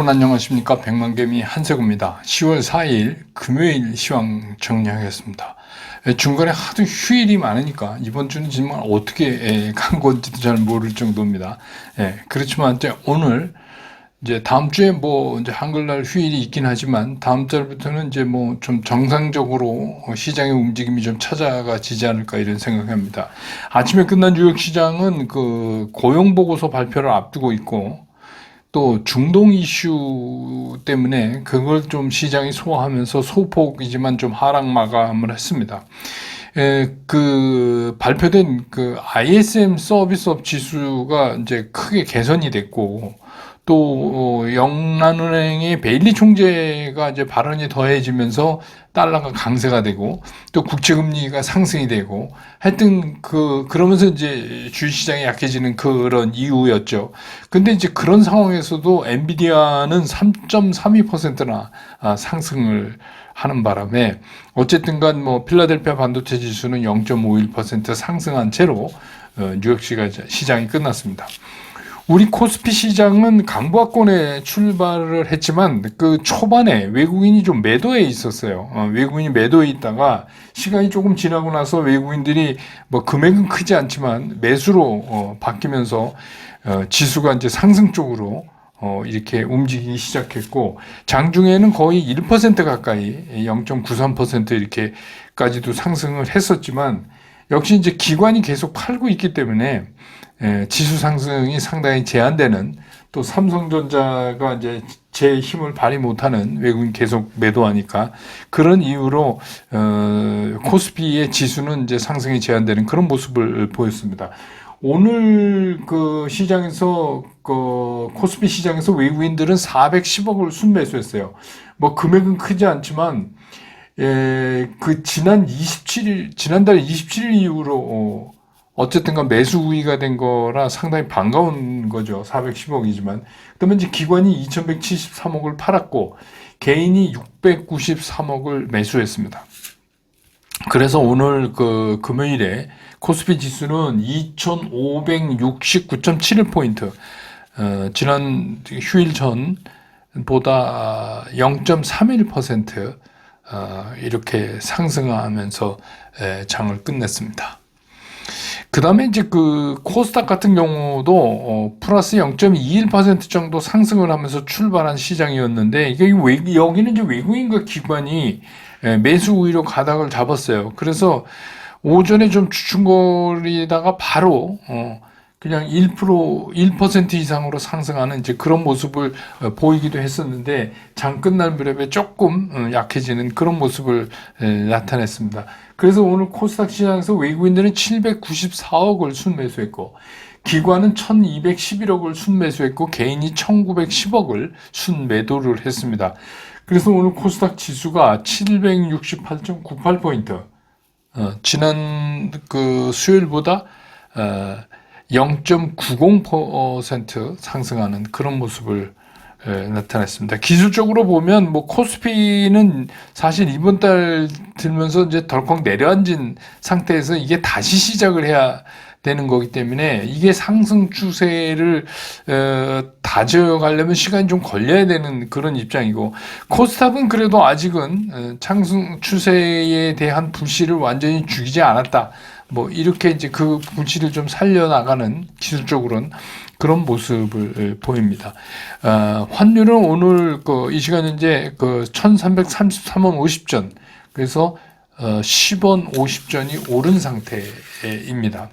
여러분 안녕하십니까. 백만개미 한세구입니다. 10월 4일 금요일 시황 정리하겠습니다. 중간에 하도 휴일이 많으니까 이번 주는 정말 어떻게 간 건지도 잘 모를 정도입니다. 그렇지만 이제 오늘 이제 다음 주에 뭐 이제 한글날 휴일이 있긴 하지만 다음 달부터는 이제 뭐 좀 정상적으로 시장의 움직임이 좀 찾아가지지 않을까 이런 생각합니다. 아침에 끝난 뉴욕 시장은 그 고용 보고서 발표를 앞두고 있고 또 중동 이슈 때문에 그걸 좀 시장이 소화하면서 소폭이지만 좀 하락 마감을 했습니다. 그 발표된 그 ISM 서비스업 지수가 이제 크게 개선이 됐고 또 영란은행의 베일리 총재가 이제 발언이 더해지면서 달러가 강세가 되고 또 국채금리가 상승이 되고 하여튼 그러면서 이제 주식시장이 약해지는 그런 이유였죠. 근데 이제 그런 상황에서도 엔비디아는 3.32%나 상승을 하는 바람에 어쨌든 간 뭐 필라델피아 반도체 지수는 0.51% 상승한 채로 뉴욕 시장이 끝났습니다. 우리 코스피 시장은 강보합권에 출발을 했지만 그 초반에 외국인이 좀 매도해 있었어요. 외국인이 매도해 있다가 시간이 조금 지나고 나서 외국인들이 뭐 금액은 크지 않지만 매수로 바뀌면서 지수가 이제 상승 쪽으로 이렇게 움직이기 시작했고 장중에는 거의 1% 가까이 0.93% 이렇게까지도 상승을 했었지만 역시 이제 기관이 계속 팔고 있기 때문에 지수 상승이 상당히 제한되는 또 삼성전자가 이제 제 힘을 발휘 못하는 외국인 계속 매도하니까 그런 이유로 코스피의 지수는 이제 상승이 제한되는 그런 모습을 보였습니다. 오늘 그 시장에서 코스피 시장에서 외국인들은 410억을 순매수했어요. 뭐 금액은 크지 않지만 그 지난달 27일 이후로 어쨌든 간 매수 우위가 된 거라 상당히 반가운 거죠. 410억이지만. 그다음에 이제 기관이 2173억을 팔았고 개인이 693억을 매수했습니다. 그래서 오늘 그 금요일에 코스피 지수는 2569.71포인트, 지난 휴일 전보다 0.31% 이렇게 상승하면서 장을 끝냈습니다. 그 다음에 이제 그 코스닥 같은 경우도 플러스 0.21% 정도 상승을 하면서 출발한 시장이었는데 이게 여기는 이제 외국인과 기관이 매수 우위로 가닥을 잡았어요. 그래서 오전에 좀 주춤거리다가 바로 그냥 1% 이상으로 상승하는 이제 그런 모습을 보이기도 했었는데 장 끝날 무렵에 조금 약해지는 그런 모습을 나타냈습니다. 그래서 오늘 코스닥 시장에서 외국인들은 794억을 순매수했고 기관은 1211억을 순매수했고 개인이 1910억을 순매도를 했습니다. 그래서 오늘 코스닥 지수가 768.98포인트 지난 그 수요일보다 0.90% 상승하는 그런 모습을 나타냈습니다. 기술적으로 보면 뭐 코스피는 사실 이번 달 들면서 이제 덜컥 내려앉은 상태에서 이게 다시 시작을 해야 되는 거기 때문에 이게 상승 추세를 다져가려면 시간이 좀 걸려야 되는 그런 입장이고 코스닥은 그래도 아직은 상승 추세에 대한 불씨를 완전히 죽이지 않았다. 뭐 이렇게 이제 그 불씨를 좀 살려나가는 기술적으로는 그런 모습을 보입니다. 환율은 오늘 이 시간 현재 1333원 50전 그래서 10원 50전이 오른 상태입니다.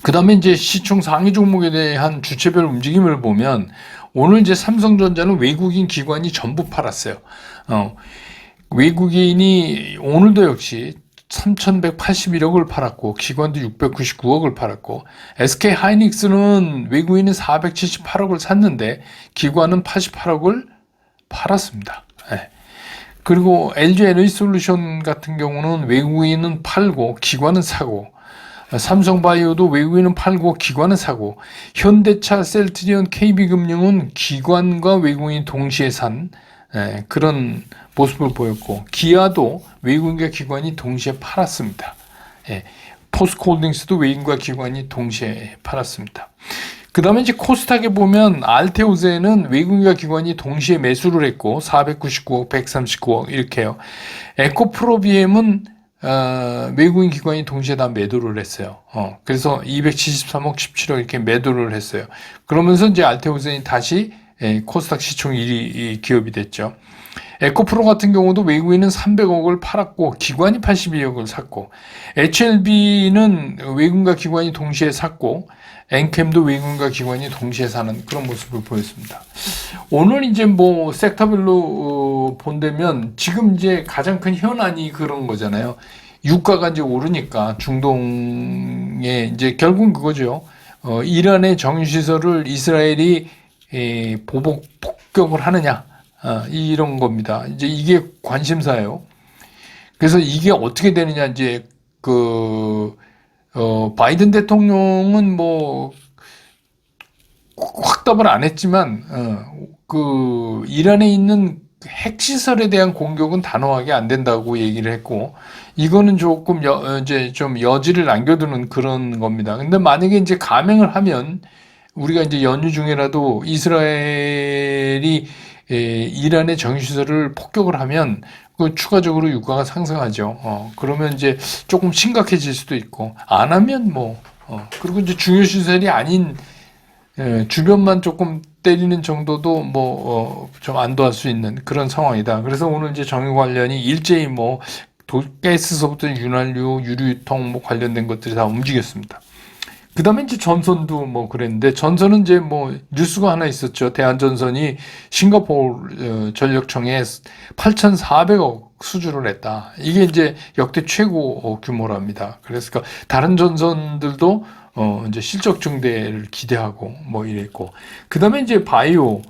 그 다음에 이제 시총 상위 종목에 대한 주체별 움직임을 보면 오늘 이제 삼성전자는 외국인 기관이 전부 팔았어요. 외국인이 오늘도 역시 3,181억을 팔았고 기관도 699억을 팔았고 SK 하이닉스는 외국인은 478억을 샀는데 기관은 88억을 팔았습니다. 그리고 LG 에너지솔루션 같은 경우는 외국인은 팔고 기관은 사고 삼성바이오도 외국인은 팔고 기관은 사고 현대차, 셀트리온, KB금융은 기관과 외국인이 동시에 산 그런 모습을 보였고 기아도 외국인과 기관이 동시에 팔았습니다. 포스코홀딩스도 외국인과 기관이 동시에 팔았습니다. 그다음에 이제 코스닥에 보면 알테오제는 외국인과 기관이 동시에 매수를 했고 499억, 139억 이렇게요. 에코프로비엠은 외국인 기관이 동시에 다 매도를 했어요. 그래서 273억, 17억 이렇게 매도를 했어요. 그러면서 이제 알테오젠이 다시 코스닥 시총 1위 기업이 됐죠. 에코프로 같은 경우도 외국인은 300억을 팔았고 기관이 82억을 샀고, HLB는 외국인과 기관이 동시에 샀고, 엔캠도 외국인과 기관이 동시에 사는 그런 모습을 보였습니다. 오늘 이제 뭐 섹터별로 본다면 지금 이제 가장 큰 현안이 그런 거잖아요. 유가가 이제 오르니까 중동에 이제 결국은 그거죠. 이란의 정유시설을 이스라엘이 폭격을 하느냐, 이런 겁니다. 이제 이게 관심사예요. 그래서 이게 어떻게 되느냐, 이제 바이든 대통령은 뭐 확답을 안 했지만 이란에 있는 핵시설에 대한 공격은 단호하게 안 된다고 얘기를 했고, 이거는 조금 이제 좀 여지를 남겨두는 그런 겁니다. 근데 만약에 이제 감행을 하면 우리가 이제 연휴 중에라도 이스라엘이 이란의 정유시설을 폭격을 하면 추가적으로 유가가 상승하죠. 그러면 이제 조금 심각해질 수도 있고, 안 하면 그리고 이제 중요 시설이 아닌 주변만 조금 때리는 정도도 좀 안도할 수 있는 그런 상황이다. 그래서 오늘 이제 정유 관련이 일제히 가스서부터 윤활유, 유류유통 관련된 것들이 다 움직였습니다. 그 다음에 이제 전선도 그랬는데, 전선은 이제 뉴스가 하나 있었죠. 대한전선이 싱가포르 전력청에 8,400억 수주를 했다. 이게 이제 역대 최고 규모랍니다. 그래서 다른 전선들도 이제 실적 증대를 기대하고 이랬고. 그 다음에 이제 바이오.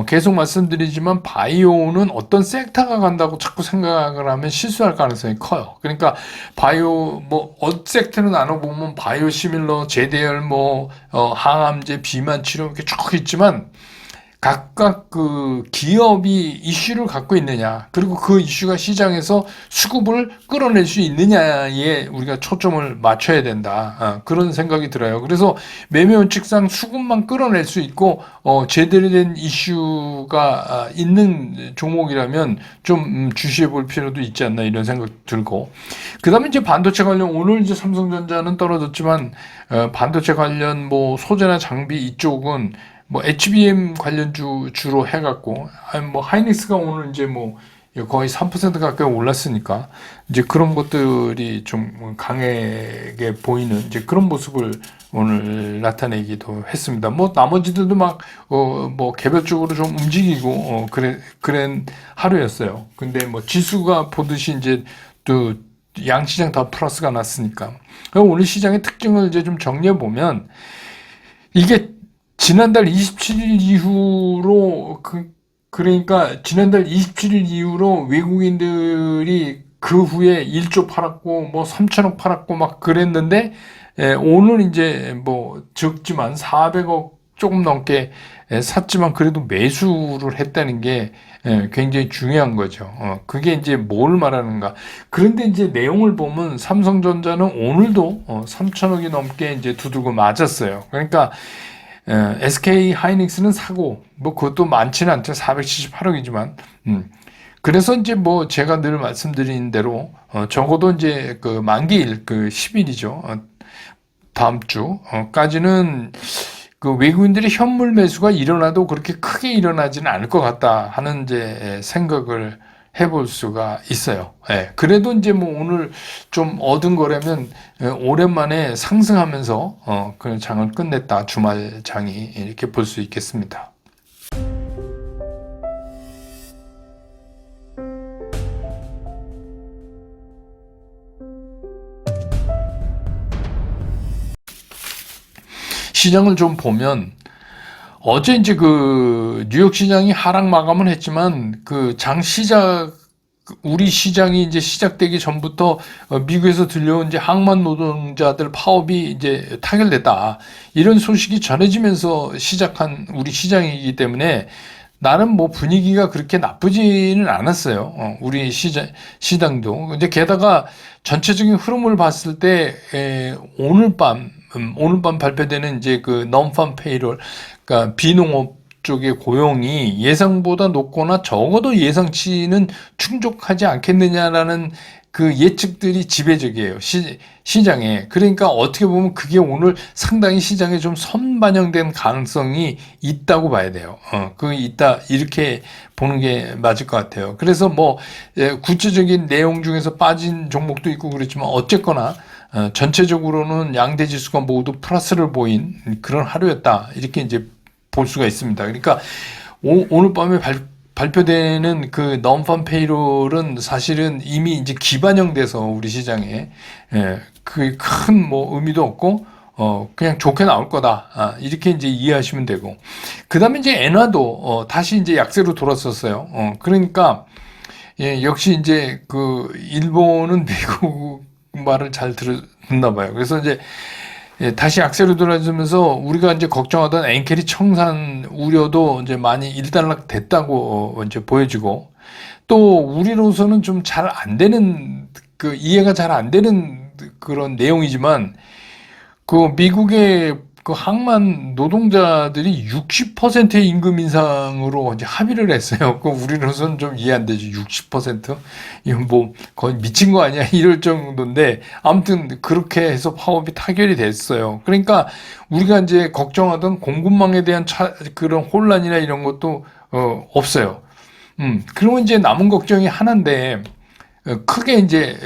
계속 말씀드리지만 바이오는 어떤 섹터가 간다고 자꾸 생각을 하면 실수할 가능성이 커요. 그러니까 바이오 섹터는 나눠보면 바이오 시밀러, 제대열, 항암제, 비만 치료 이렇게 쭉 있지만 각각 그 기업이 이슈를 갖고 있느냐, 그리고 그 이슈가 시장에서 수급을 끌어낼 수 있느냐에 우리가 초점을 맞춰야 된다. 그런 생각이 들어요. 그래서 매매 원칙상 수급만 끌어낼 수 있고 제대로 된 이슈가 있는 종목이라면 좀 주시해 볼 필요도 있지 않나, 이런 생각 들고. 그 다음에 이제 반도체 관련, 오늘 이제 삼성전자는 떨어졌지만 반도체 관련 소재나 장비 이쪽은 HBM 관련주 주로 해갖고, 하이닉스가 오늘 이제 거의 3% 가까이 올랐으니까, 이제 그런 것들이 좀 강하게 보이는 이제 그런 모습을 오늘 나타내기도 했습니다. 나머지들도 개별적으로 좀 움직이고, 그런 하루였어요. 근데 지수가 보듯이 이제 또 양시장 다 플러스가 났으니까. 오늘 시장의 특징을 이제 좀 정리해보면, 이게 지난달 27일 이후로 그러니까 지난달 27일 이후로 외국인들이 그 후에 1조 팔았고 3천억 팔았고 그랬는데, 오늘 이제 적지만 400억 조금 넘게 샀지만 그래도 매수를 했다는 게 굉장히 중요한 거죠. 그게 이제 뭘 말하는가. 그런데 이제 내용을 보면 삼성전자는 오늘도 3천억이 넘게 이제 두들고 맞았어요. 그러니까 SK 하이닉스는 사고, 그것도 많지는 않죠. 478억이지만. 그래서 이제 제가 늘 말씀드린 대로, 적어도 이제 만기일, 10일이죠. 다음 주까지는 외국인들의 현물 매수가 일어나도 그렇게 크게 일어나지는 않을 것 같다 하는 이제 생각을 해볼 수가 있어요. 그래도 이제 오늘 좀 얻은 거라면 오랜만에 상승하면서 그 장을 끝냈다, 주말 장이, 이렇게 볼 수 있겠습니다. 시장을 좀 보면, 어제 이제 뉴욕 시장이 하락 마감을 했지만 우리 시장이 이제 시작되기 전부터 미국에서 들려온 이제 항만 노동자들 파업이 이제 타결됐다, 이런 소식이 전해지면서 시작한 우리 시장이기 때문에 나름 분위기가 그렇게 나쁘지는 않았어요. 우리 시장도. 이제 게다가 전체적인 흐름을 봤을 때 오늘 밤 오늘 밤 발표되는 이제 그 non-farm payroll, 그러니까 비농업 쪽의 고용이 예상보다 높거나 적어도 예상치는 충족하지 않겠느냐라는 그 예측들이 지배적이에요. 시장에. 그러니까 어떻게 보면 그게 오늘 상당히 시장에 좀 선반영된 가능성이 있다고 봐야 돼요. 있다. 이렇게 보는 게 맞을 것 같아요. 그래서 뭐, 구체적인 내용 중에서 빠진 종목도 있고 그렇지만 어쨌거나, 전체적으로는 양대 지수가 모두 플러스를 보인 그런 하루였다. 이렇게 이제 볼 수가 있습니다. 그러니까 오늘 밤에 발표되는 그 non-farm payroll은 사실은 이미 이제 기반영돼서 우리 시장에 그 큰 뭐 의미도 없고 그냥 좋게 나올 거다. 이렇게 이제 이해하시면 되고 그 다음에 이제 엔화도 다시 이제 약세로 돌았었어요. 그러니까 역시 이제 그 일본은 미국 말을 잘 듣나 봐요. 그래서 이제 다시 약세로 돌아서면서 우리가 이제 걱정하던 엔캐리 청산 우려도 이제 많이 일단락 됐다고 이제 보여지고 또 우리로서는 좀 잘 안 되는 그 이해가 잘 안 되는 그런 내용이지만 그 미국의 그 항만 노동자들이 60%의 임금 인상으로 이제 합의를 했어요. 그 우리로서는 좀 이해 안 되죠. 60%? 이건 뭐 거의 미친 거 아니야? 이럴 정도인데 아무튼 그렇게 해서 파업이 타결이 됐어요. 그러니까 우리가 이제 걱정하던 공급망에 대한 그런 혼란이나 이런 것도 없어요. 그러면 이제 남은 걱정이 하나인데 크게 이제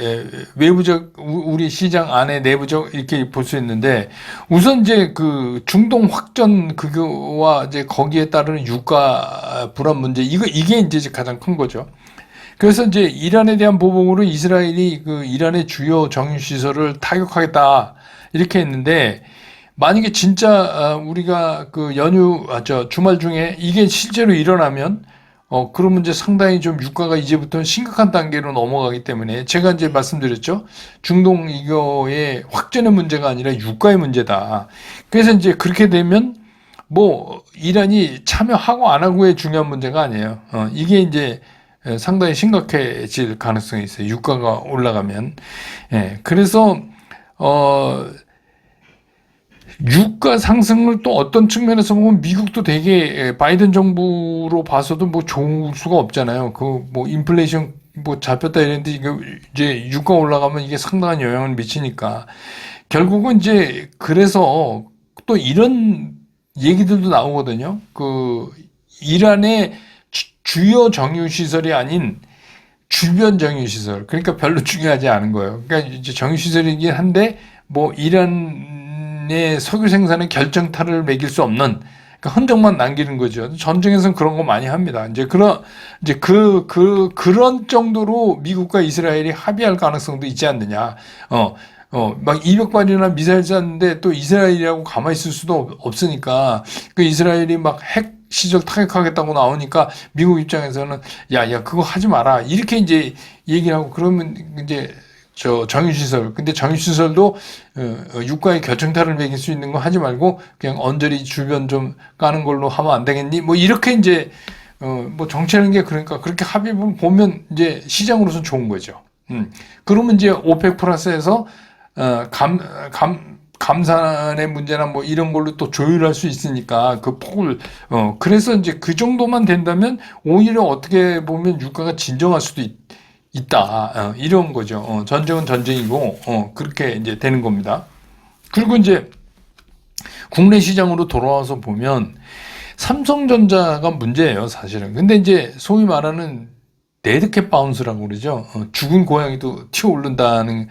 외부적 우리 시장 안에 내부적 이렇게 볼 수 있는데 우선 이제 그 중동 확전 그거와 이제 거기에 따르는 유가 불안 문제 이게 이제 가장 큰 거죠. 그래서 이제 이란에 대한 보복으로 이스라엘이 그 이란의 주요 정유 시설을 타격하겠다 이렇게 했는데 만약에 진짜 우리가 그 주말 중에 이게 실제로 일어나면 그러면 이제 상당히 좀 유가가 이제부터 심각한 단계로 넘어가기 때문에 제가 이제 말씀드렸죠. 중동 이거의 확전의 문제가 아니라 유가의 문제다. 그래서 이제 그렇게 되면 뭐 이란이 참여하고 안 하고의 중요한 문제가 아니에요. 이게 이제 상당히 심각해질 가능성이 있어요. 유가가 올라가면. 그래서 유가 상승을 또 어떤 측면에서 보면 미국도 되게 바이든 정부로 봐서도 뭐 좋을 수가 없잖아요. 그 뭐 인플레이션 뭐 잡혔다 이랬는데 이제 유가 올라가면 이게 상당한 영향을 미치니까 결국은 이제 그래서 또 이런 얘기들도 나오거든요. 그 이란의 주요 정유 시설이 아닌 주변 정유 시설. 그러니까 별로 중요하지 않은 거예요. 그러니까 이제 정유 시설이긴 한데 뭐 이란의 석유 생산의 결정타를 매길 수 없는 그러니까 흔적만 남기는 거죠. 전쟁에서는 그런 거 많이 합니다. 그런 정도로 미국과 이스라엘이 합의할 가능성도 있지 않느냐. 막 200발이나 미사일 쐈는데 또 이스라엘이라고 가만히 있을 수도 없으니까 그 이스라엘이 막 핵 시절 타격하겠다고 나오니까 미국 입장에서는 야, 그거 하지 마라. 이렇게 이제 얘기를 하고 그러면 이제 정유시설. 근데 정유시설도, 유가의 결정타를 매길 수 있는 거 하지 말고, 그냥 언저리 주변 좀 까는 걸로 하면 안 되겠니? 뭐, 이렇게 이제, 뭐, 정치하는 게 그러니까, 그렇게 합의를 보면, 이제, 시장으로서 좋은 거죠. 그러면 이제, 오펙 플러스에서, 감산의 문제나 뭐, 이런 걸로 또 조율할 수 있으니까, 그 폭을, 그래서 이제 그 정도만 된다면, 오히려 어떻게 보면 유가가 진정할 수도 있다. 이런 거죠. 전쟁은 전쟁이고, 그렇게 이제 되는 겁니다. 그리고 이제 국내 시장으로 돌아와서 보면 삼성전자가 문제예요, 사실은. 근데 이제 소위 말하는 데드캣 바운스라고 그러죠. 죽은 고양이도 튀어 오른다는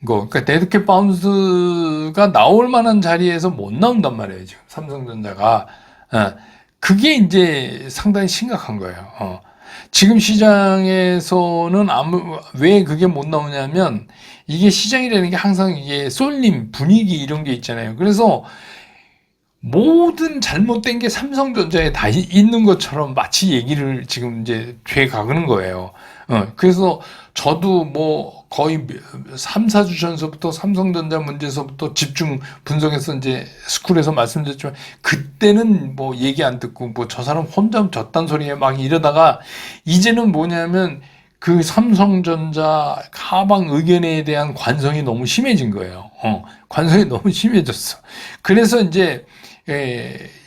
거. 그러니까 데드캣 바운스가 나올 만한 자리에서 못 나온단 말이에요, 지금 삼성전자가. 그게 이제 상당히 심각한 거예요. 지금 시장에서는 왜 그게 못 나오냐면, 이게 시장이라는 게 항상 이게 쏠림, 분위기 이런 게 있잖아요. 그래서 모든 잘못된 게 삼성전자에 다 있는 것처럼 마치 얘기를 지금 이제 돼 가는 거예요. 그래서 저도 뭐 거의 3, 4주 전서부터 삼성전자 문제서부터 집중 분석해서 이제 스쿨에서 말씀드렸지만 그때는 뭐 얘기 안 듣고 뭐 저 사람 혼자 저딴 소리에 막 이러다가 이제는 뭐냐면 그 삼성전자 하방 의견에 대한 관성이 너무 심해진 거예요. 관성이 너무 심해졌어. 그래서 이제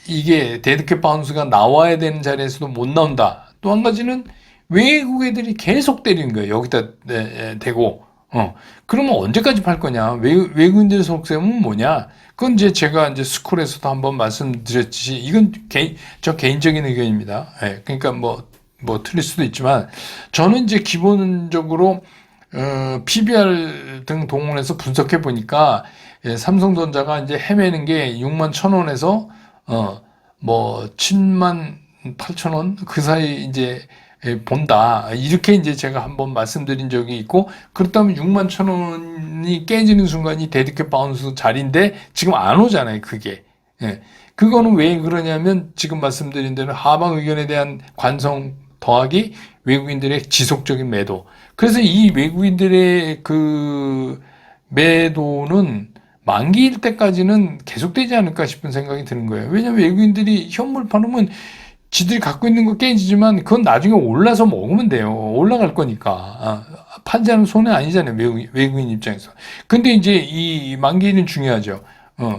이게 데드캣 바운스가 나와야 되는 자리에서도 못 나온다. 또 한 가지는 외국 애들이 계속 때리는 거예요. 여기다 대고. 그러면 언제까지 팔 거냐? 외국인들 속셈은 뭐냐? 그건 이제 제가 이제 스쿨에서도 한번 말씀드렸듯이 이건 저 개인적인 의견입니다. 그러니까 뭐 틀릴 수도 있지만 저는 이제 기본적으로 PBR 등 동원해서 분석해 보니까 삼성전자가 이제 헤매는 게 6만 1,000원에서 뭐 7만 8,000원 그 사이 이제 본다. 이렇게 이제 제가 한번 말씀드린 적이 있고, 그렇다면 6만 1,000원이 깨지는 순간이 데드캣 바운스 자리인데 지금 안 오잖아요, 그게. 그거는 왜 그러냐면 지금 말씀드린 대로 하방 의견에 대한 관성 더하기 외국인들의 지속적인 매도. 그래서 이 외국인들의 그 매도는 만기일 때까지는 계속되지 않을까 싶은 생각이 드는 거예요. 왜냐하면 외국인들이 현물 팔으면 지들이 갖고 있는 거 깨지지만 그건 나중에 올라서 먹으면 돼요. 올라갈 거니까. 팔지 않으면 손해 아니잖아요. 외국인 입장에서. 근데 이제 이 만기일은 중요하죠.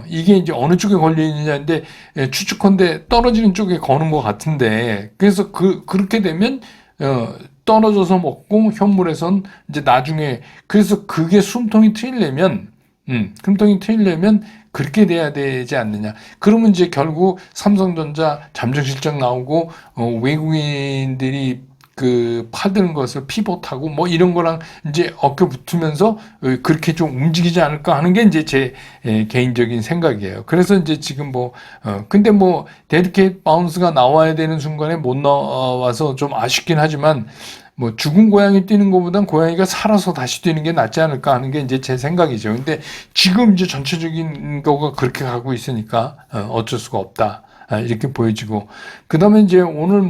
이게 이제 어느 쪽에 걸려 있느냐인데, 추측컨대 떨어지는 쪽에 거는 것 같은데, 그래서 그렇게 되면, 떨어져서 먹고, 현물에선 이제 나중에, 그래서 그게 숨통이 트이려면, 그렇게 돼야 되지 않느냐. 그러면 이제 결국 삼성전자 잠정 실적 나오고, 외국인들이 그 파드는 것을 피봇하고 뭐 이런 거랑 이제 엉켜 붙으면서 그렇게 좀 움직이지 않을까 하는 게 이제 제 개인적인 생각이에요. 그래서 이제 지금 근데 데드캣 바운스가 나와야 되는 순간에 못 나와서 좀 아쉽긴 하지만 죽은 고양이 뛰는 것보단 고양이가 살아서 다시 뛰는 게 낫지 않을까 하는 게 이제 제 생각이죠. 근데 지금 이제 전체적인 거가 그렇게 가고 있으니까 어쩔 수가 없다. 이렇게 보여지고. 그 다음에 이제 오늘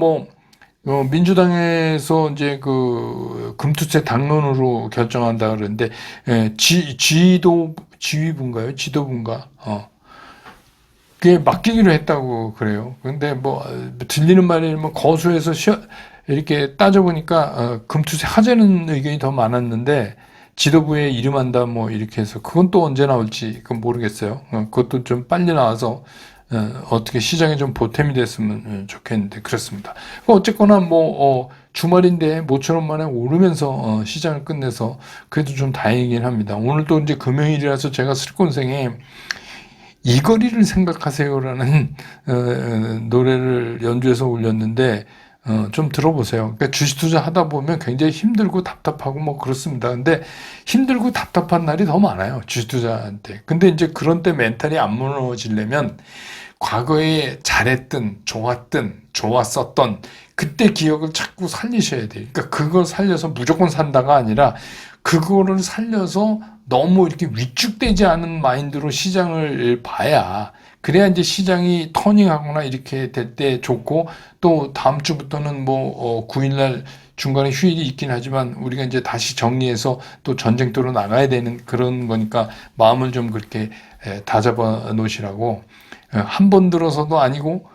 민주당에서 이제 그 금투세 당론으로 결정한다 그러는데, 지휘부인가요? 지도부인가? 그게 맡기기로 했다고 그래요. 근데 들리는 말이 거수해서 이렇게 따져보니까, 금투세 하자는 의견이 더 많았는데, 지도부에 이름한다 이렇게 해서, 그건 또 언제 나올지, 그건 모르겠어요. 그것도 좀 빨리 나와서, 어떻게 시장에 좀 보탬이 됐으면 좋겠는데 그렇습니다. 어쨌거나 주말인데 모처럼 만에 오르면서 시장을 끝내서 그래도 좀 다행이긴 합니다. 오늘 또 이제 금요일이라서 제가 슬콘생에 이 거리를 생각하세요라는 노래를 연주해서 올렸는데 좀 들어보세요. 그러니까 주식 투자 하다 보면 굉장히 힘들고 답답하고 그렇습니다. 근데 힘들고 답답한 날이 더 많아요. 주식 투자한테. 근데 이제 그런 때 멘탈이 안 무너지려면 과거에 잘했던, 좋았었던 그때 기억을 자꾸 살리셔야 돼요. 그러니까 그걸 살려서 무조건 산다가 아니라 그거를 살려서 너무 이렇게 위축되지 않은 마인드로 시장을 봐야 그래야 이제 시장이 터닝하거나 이렇게 될 때 좋고 또 다음 주부터는 9일날 중간에 휴일이 있긴 하지만 우리가 이제 다시 정리해서 또 전쟁터로 나가야 되는 그런 거니까 마음을 좀 그렇게 다잡아 놓으시라고 한 번 들어서도 아니고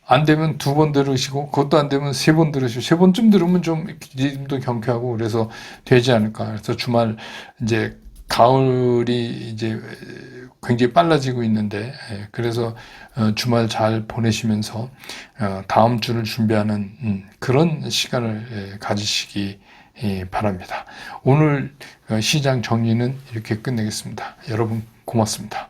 안 되면 두 번 들으시고 그것도 안 되면 세 번 들으시고 세 번쯤 들으면 좀 리듬도 경쾌하고 그래서 되지 않을까. 그래서 주말 이제 가을이 이제 굉장히 빨라지고 있는데 그래서 주말 잘 보내시면서 다음 주를 준비하는 그런 시간을 가지시기 바랍니다. 오늘 시장 정리는 이렇게 끝내겠습니다. 여러분 고맙습니다.